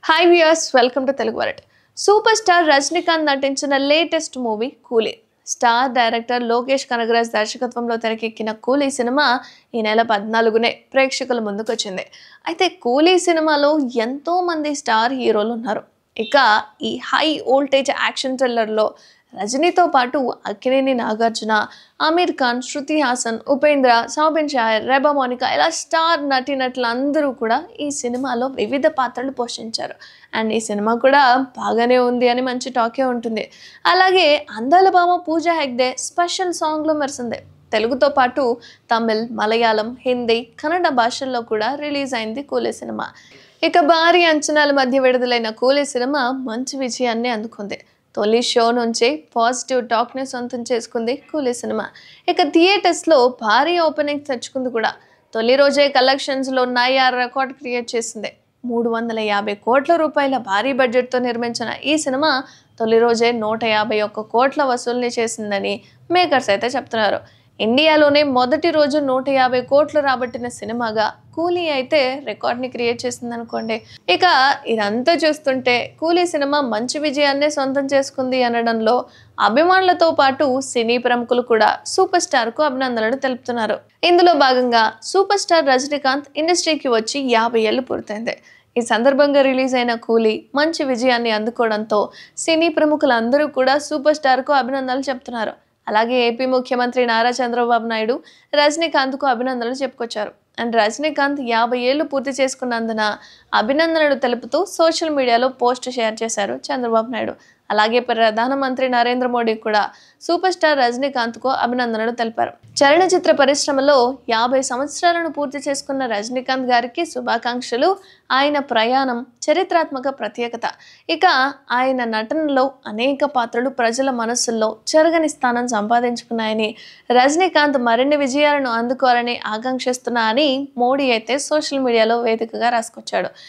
Hi viewers, welcome to Telugu world. Super star Rajinikanth నటించిన latest movie కూలీ. Star director Lokesh Kanagaraj దర్శకత్వంలో తెరకెక్కిన కూలీ సినిమా ఈ నెల 14నే ప్రేక్షకుల ముందుకొచ్చింది. అయితే కూలీ సినిమాలో ఎంతో మంది స్టార్ హీరోలు ఉన్నారు. ఇక ఈ హై వోల్టేజ్ యాక్షన్ థ్రిల్లర్లో రజనీతో పాటు అక్కినేని నాగార్జున, ఆమీర్ ఖాన్, శృతి హాసన్, ఉపేంద్ర, సౌబిన్ షాయర్, రెబా మోనికా ఇలా స్టార్ నటీనటులు అందరూ కూడా ఈ సినిమాలో వివిధ పాత్రలు పోషించారు. అండ్ ఈ సినిమా కూడా బాగానే ఉంది అని మంచి టాకే ఉంటుంది. అలాగే అందాల భామ పూజా హెగ్డే స్పెషల్ సాంగ్లో మెరిసింది. తెలుగుతో పాటు తమిళ్, మలయాళం, హిందీ, కన్నడ భాషల్లో కూడా రిలీజ్ అయింది కూలీ సినిమా. ఇక భారీ అంచనాల మధ్య విడుదలైన కూలీ సినిమా మంచి విజయాన్ని అందుకుంది. తొలి షో నుంచే పాజిటివ్ టాక్ని సొంతం చేసుకుంది కూలీ సినిమా. ఇక థియేటర్స్లో భారీ ఓపెనింగ్ తెచ్చుకుంది కూడా. తొలి రోజే కలెక్షన్స్లో నయార్ రికార్డ్ క్రియేట్ చేసింది. 350 కోట్ల రూపాయల భారీ బడ్జెట్తో నిర్మించిన ఈ సినిమా తొలి రోజే 151 కోట్ల వసూల్ని చేసిందని మేకర్స్ అయితే చెప్తున్నారు. ఇండియాలోనే మొదటి రోజు 150 కోట్లు రాబట్టిన సినిమాగా కూలీ అయితే రికార్డ్ని క్రియేట్ చేసిందనుకోండి. ఇక ఇదంతా చూస్తుంటే కూలీ సినిమా మంచి విజయాన్నే సొంతం చేసుకుంది అనడంలో అభిమానులతో పాటు సినీ ప్రముఖులు కూడా సూపర్ స్టార్కు అభినందనలు తెలుపుతున్నారు. ఇందులో భాగంగా సూపర్ స్టార్ రజనీకాంత్ ఇండస్ట్రీకి వచ్చి 50 ఏళ్లు పూర్తయింది. ఈ సందర్భంగా రిలీజ్ అయిన కూలీ మంచి విజయాన్ని అందుకోవడంతో సినీ ప్రముఖులందరూ కూడా సూపర్ స్టార్కు అభినందనలు చెప్తున్నారు. అలాగే ఏపీ ముఖ్యమంత్రి నారా చంద్రబాబు నాయుడు రజనీకాంత్కు అభినందనలు చెప్పుకొచ్చారు. అండ్ రజనీకాంత్ 50 ఏళ్లు పూర్తి చేసుకున్నందున అభినందనలు తెలుపుతూ సోషల్ మీడియాలో పోస్ట్ షేర్ చేశారు చంద్రబాబు నాయుడు. అలాగే ప్రధానమంత్రి నరేంద్ర మోడీ కూడా సూపర్ స్టార్ రజనీకాంత్కు అభినందనలు తెలిపారు. చలనచిత్ర పరిశ్రమలో 50 సంవత్సరాలను పూర్తి చేసుకున్న రజనీకాంత్ గారికి శుభాకాంక్షలు. ఆయన ప్రయాణం చరిత్రాత్మక ప్రత్యేకత. ఇక ఆయన నటనలో అనేక పాత్రలు ప్రజల మనస్సుల్లో చెరగని స్థానం సంపాదించుకున్నాయని, రజనీకాంత్ మరిన్ని విజయాలను అందుకోవాలని ఆకాంక్షిస్తున్నా అని మోడీ అయితే సోషల్ మీడియాలో వేదికగా రాసుకొచ్చాడు.